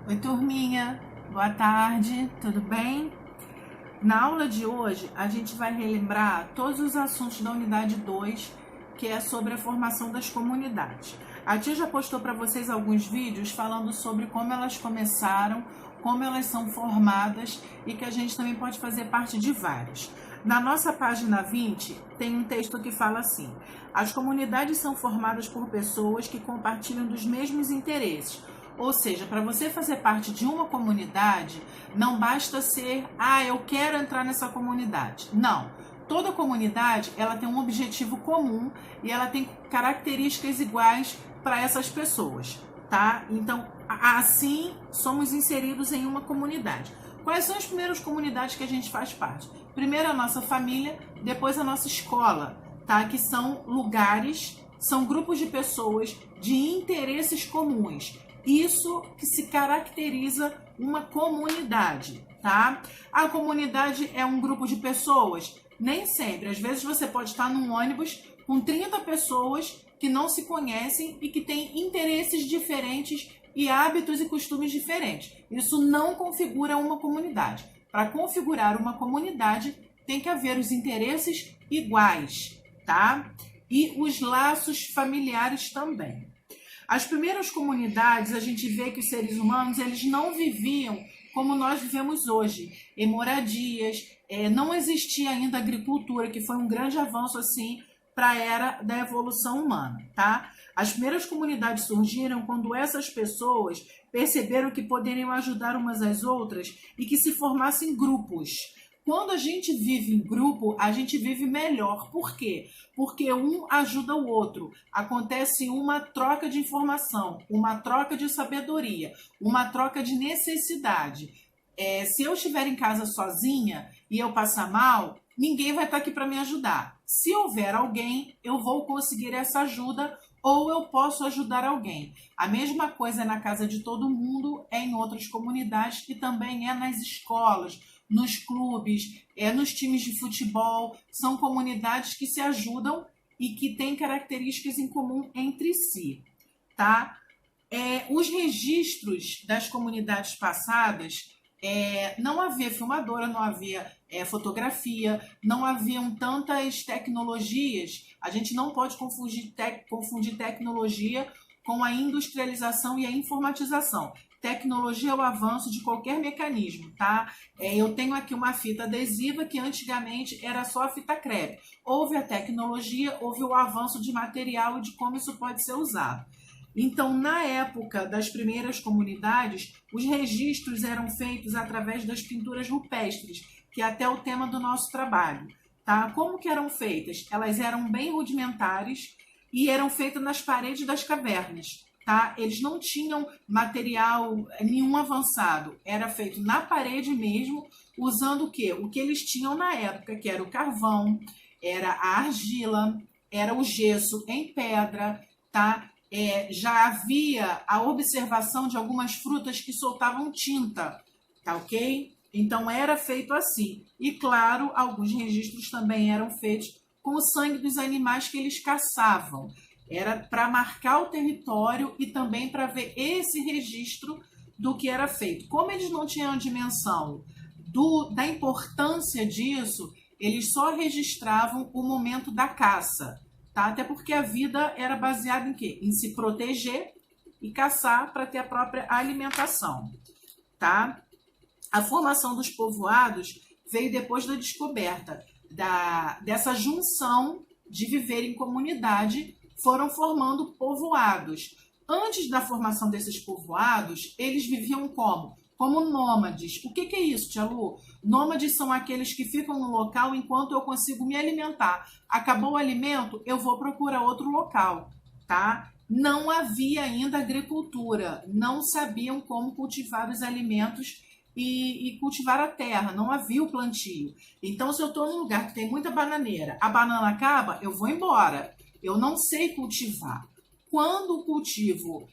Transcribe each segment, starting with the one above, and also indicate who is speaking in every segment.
Speaker 1: Oi, turminha, boa tarde, tudo bem? Na aula de hoje, a gente vai relembrar todos os assuntos da unidade 2, que é sobre a formação das comunidades. A tia já postou para vocês alguns vídeos falando sobre como elas começaram, como elas são formadas e que a gente também pode fazer parte de várias. Na nossa página 20, tem um texto que fala assim: as comunidades são formadas por pessoas que compartilham dos mesmos interesses. Ou seja, para você fazer parte de uma comunidade, não basta ser, eu quero entrar nessa comunidade. Não. Toda comunidade, ela tem um objetivo comum e ela tem características iguais para essas pessoas, tá? Então, assim, somos inseridos em uma comunidade. Quais são as primeiras comunidades que a gente faz parte? Primeiro a nossa família, depois a nossa escola, tá? Que são lugares, são grupos de pessoas de interesses comuns. Isso que se caracteriza uma comunidade, tá? A comunidade é um grupo de pessoas? Nem sempre. Às vezes você pode estar num ônibus com 30 pessoas que não se conhecem e que têm interesses diferentes e hábitos e costumes diferentes. Isso não configura uma comunidade. Para configurar uma comunidade, tem que haver os interesses iguais, tá? E os laços familiares também. As primeiras comunidades, a gente vê que os seres humanos, eles não viviam como nós vivemos hoje, em moradias, não existia ainda agricultura, que foi um grande avanço assim para a era da evolução humana, tá? As primeiras comunidades surgiram quando essas pessoas perceberam que poderiam ajudar umas às outras e que se formassem grupos. Quando a gente vive em grupo, a gente vive melhor. Por quê? Porque um ajuda o outro. Acontece uma troca de informação, uma troca de sabedoria, uma troca de necessidade. Se eu estiver em casa sozinha e eu passar mal, ninguém vai estar aqui para me ajudar. Se houver alguém, eu vou conseguir essa ajuda ou eu posso ajudar alguém. A mesma coisa é na casa de todo mundo, é em outras comunidades e também é nas escolas, nos clubes, nos times de futebol. São comunidades que se ajudam e que têm características em comum entre si, tá? Os registros das comunidades passadas, não havia filmadora, não havia fotografia, não haviam tantas tecnologias. A gente não pode confundir tecnologia com a industrialização e a informatização. Tecnologia é o avanço de qualquer mecanismo, tá? Eu tenho aqui uma fita adesiva que antigamente era só a fita crepe. Houve a tecnologia, houve o avanço de material e de como isso pode ser usado. Então, na época das primeiras comunidades, os registros eram feitos através das pinturas rupestres, que é até o tema do nosso trabalho, tá? Como que eram feitas? Elas eram bem rudimentares e eram feitas nas paredes das cavernas, tá? Eles não tinham material nenhum avançado, era feito na parede mesmo, usando o quê? O que eles tinham na época, que era o carvão, era a argila, era o gesso em pedra, tá? Já havia a observação de algumas frutas que soltavam tinta, tá ok? Então era feito assim. E claro, alguns registros também eram feitos com o sangue dos animais que eles caçavam. Era para marcar o território e também para ver esse registro do que era feito. Como eles não tinham a dimensão da importância disso, eles só registravam o momento da caça. Tá? Até porque a vida era baseada em quê? Em se proteger e caçar para ter a própria alimentação. Tá? A formação dos povoados veio depois da descoberta dessa junção de viver em comunidade, foram formando povoados. Antes da formação desses povoados, eles viviam como? Como nômades. O que é isso, Tia Lu? Nômades são aqueles que ficam no local enquanto eu consigo me alimentar. Acabou o alimento, eu vou procurar outro local, tá? Não havia ainda agricultura, não sabiam como cultivar os alimentos e cultivar a terra, não havia o plantio. Então, se eu estou num lugar que tem muita bananeira, a banana acaba, eu vou embora. Eu não sei cultivar. Quando o cultivo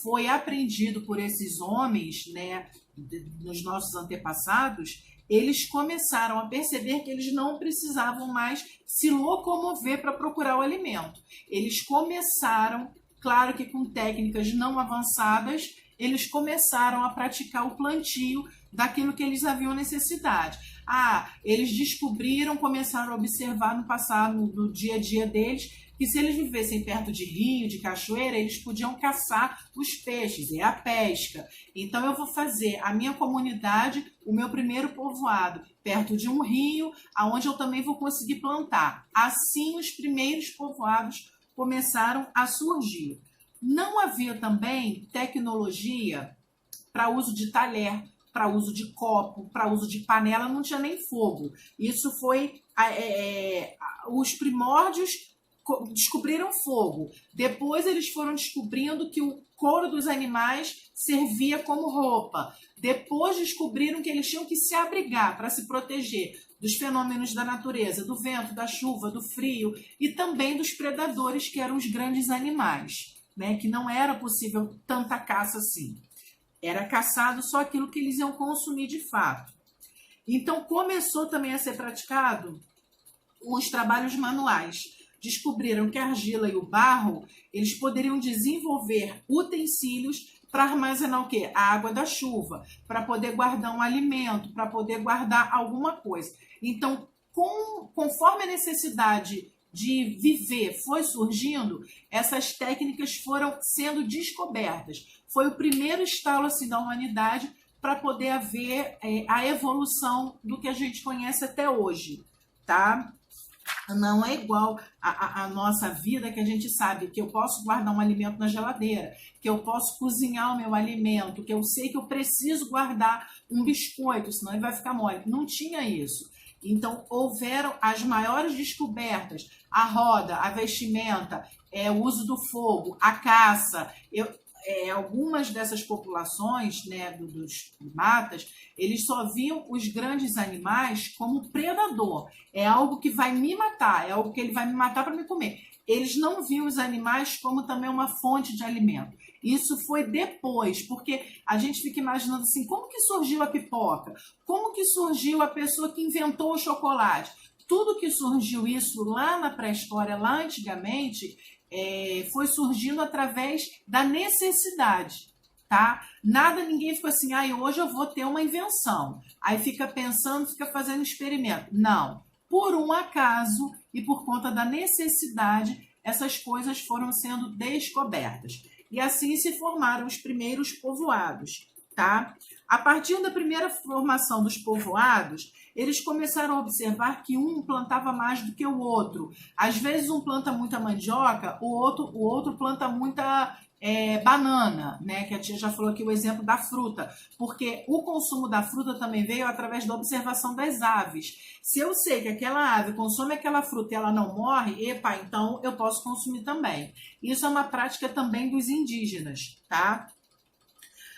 Speaker 1: foi aprendido por esses homens, né, nos nossos antepassados, eles começaram a perceber que eles não precisavam mais se locomover para procurar o alimento. Eles começaram, claro que com técnicas não avançadas, eles começaram a praticar o plantio daquilo que eles haviam necessidade. Eles descobriram, começaram a observar no passado, no dia a dia deles, que se eles vivessem perto de rio, de cachoeira, eles podiam caçar os peixes, e a pesca. Então eu vou fazer a minha comunidade, o meu primeiro povoado, perto de um rio, onde eu também vou conseguir plantar. Assim os primeiros povoados começaram a surgir. Não havia também tecnologia para uso de talher, para uso de copo, para uso de panela, não tinha nem fogo. Isso foi os primórdios descobriram fogo. Depois eles foram descobrindo que o couro dos animais servia como roupa. Depois descobriram que eles tinham que se abrigar para se proteger dos fenômenos da natureza, do vento, da chuva, do frio e também dos predadores, que eram os grandes animais, né? Que não era possível tanta caça assim. Era caçado só aquilo que eles iam consumir de fato. Então começou também a ser praticado os trabalhos manuais. Descobriram que a argila e o barro, eles poderiam desenvolver utensílios para armazenar o quê? A água da chuva, para poder guardar um alimento, para poder guardar alguma coisa. Então, conforme a necessidade de viver foi surgindo, essas técnicas foram sendo descobertas. Foi o primeiro estalo assim, da humanidade para poder haver a evolução do que a gente conhece até hoje, tá? Não é igual a nossa vida, que a gente sabe que eu posso guardar um alimento na geladeira, que eu posso cozinhar o meu alimento, que eu sei que eu preciso guardar um biscoito, senão ele vai ficar mole. Não tinha isso. Então, houveram as maiores descobertas, a roda, a vestimenta, o uso do fogo, a caça. Algumas dessas populações, né, dos primatas, eles só viam os grandes animais como predador. É algo que vai me matar, é algo que ele vai me matar para me comer. Eles não viam os animais como também uma fonte de alimento. Isso foi depois, porque a gente fica imaginando assim, como que surgiu a pipoca? Como que surgiu a pessoa que inventou o chocolate? Tudo que surgiu isso lá na pré-história, lá antigamente, foi surgindo através da necessidade, tá? Ninguém ficou assim, hoje eu vou ter uma invenção. Aí fica pensando, fica fazendo experimento. Não. Por um acaso e por conta da necessidade, essas coisas foram sendo descobertas. E assim se formaram os primeiros povoados, tá? A partir da primeira formação dos povoados, eles começaram a observar que um plantava mais do que o outro. Às vezes um planta muita mandioca, o outro planta muita banana, né? Que a tia já falou aqui o exemplo da fruta, porque o consumo da fruta também veio através da observação das aves. Se eu sei que aquela ave consome aquela fruta e ela não morre, então eu posso consumir também. Isso é uma prática também dos indígenas, tá?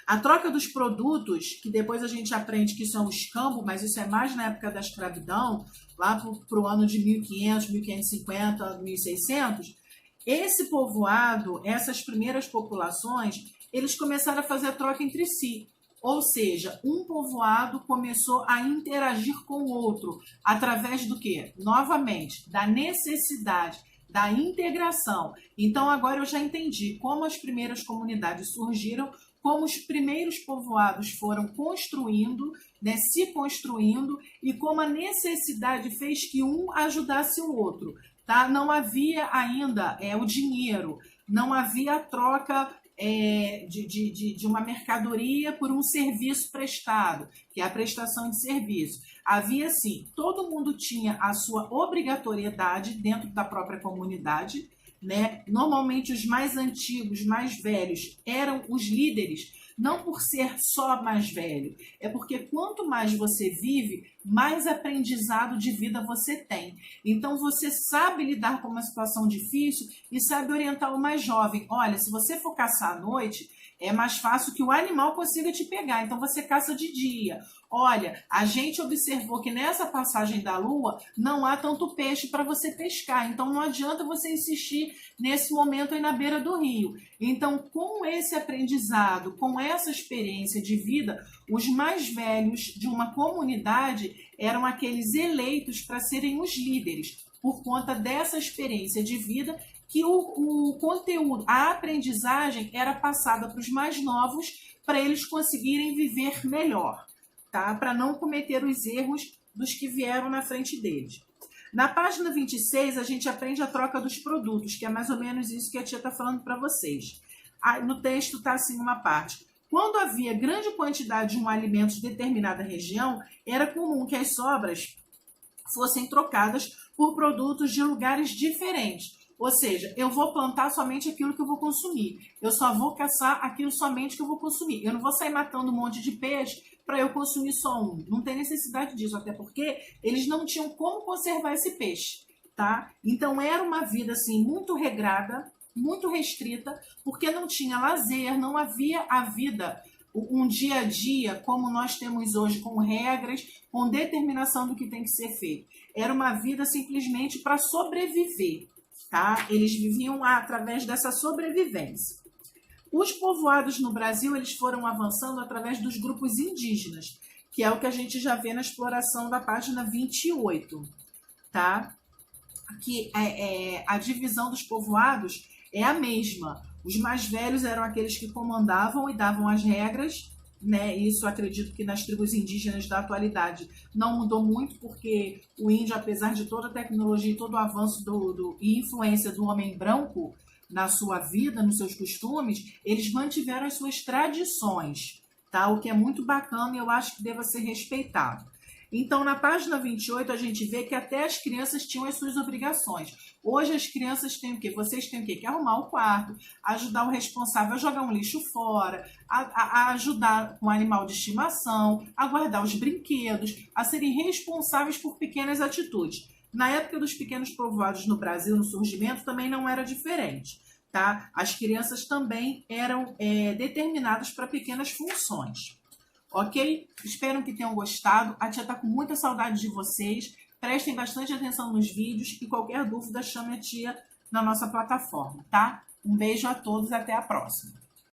Speaker 1: A troca dos produtos, que depois a gente aprende que isso é um escambo, mas isso é mais na época da escravidão, lá para o ano de 1500, 1550, 1600, esse povoado, essas primeiras populações, eles começaram a fazer a troca entre si. Ou seja, um povoado começou a interagir com o outro através do quê? Novamente, da necessidade, da integração. Então, agora eu já entendi como as primeiras comunidades surgiram, como os primeiros povoados foram construindo, né, se construindo, e como a necessidade fez que um ajudasse o outro. Tá? Não havia ainda o dinheiro, não havia a troca de uma mercadoria por um serviço prestado, que é a prestação de serviço. Havia, sim, todo mundo tinha a sua obrigatoriedade dentro da própria comunidade, né? Normalmente os mais antigos, mais velhos, eram os líderes, não por ser só mais velho, é porque quanto mais você vive, mais aprendizado de vida você tem. Então você sabe lidar com uma situação difícil e sabe orientar o mais jovem. Olha, se você for caçar à noite, é mais fácil que o animal consiga te pegar, então você caça de dia. Olha, a gente observou que nessa passagem da lua não há tanto peixe para você pescar, então não adianta você insistir nesse momento aí na beira do rio. Então, com esse aprendizado, com essa experiência de vida, os mais velhos de uma comunidade eram aqueles eleitos para serem os líderes, por conta dessa experiência de vida, que o conteúdo, a aprendizagem era passada para os mais novos, para eles conseguirem viver melhor, tá? Para não cometer os erros dos que vieram na frente deles. Na página 26, a gente aprende a troca dos produtos, que é mais ou menos isso que a tia está falando para vocês. No texto está assim uma parte. Quando havia grande quantidade de um alimento de determinada região, era comum que as sobras fossem trocadas por produtos de lugares diferentes. Ou seja, eu vou plantar somente aquilo que eu vou consumir. Eu só vou caçar aquilo somente que eu vou consumir. Eu não vou sair matando um monte de peixe para eu consumir só um. Não tem necessidade disso, até porque eles não tinham como conservar esse peixe, tá? Então era uma vida assim muito regrada, muito restrita, porque não tinha lazer, não havia a vida, um dia a dia como nós temos hoje, com regras, com determinação do que tem que ser feito. Era uma vida simplesmente para sobreviver, tá? Eles viviam através dessa sobrevivência. Os povoados no Brasil, eles foram avançando através dos grupos indígenas, que é o que a gente já vê na exploração da página 28, tá? Que a divisão dos povoados é a mesma. Os mais velhos eram aqueles que comandavam e davam as regras, né? Isso acredito que nas tribos indígenas da atualidade não mudou muito, porque o índio, apesar de toda a tecnologia e todo o avanço e influência do homem branco na sua vida, nos seus costumes, eles mantiveram as suas tradições, tá? O que é muito bacana e eu acho que deva ser respeitado. Então, na página 28, a gente vê que até as crianças tinham as suas obrigações. Hoje, as crianças têm o quê? Vocês têm o quê? Que arrumar o quarto, ajudar o responsável a jogar um lixo fora, a ajudar com o animal de estimação, a guardar os brinquedos, a serem responsáveis por pequenas atitudes. Na época dos pequenos povoados no Brasil, no surgimento, também não era diferente, tá? As crianças também eram determinadas para pequenas funções. Ok? Espero que tenham gostado. A tia está com muita saudade de vocês. Prestem bastante atenção nos vídeos e qualquer dúvida chame a tia na nossa plataforma, tá? Um beijo a todos e até a próxima.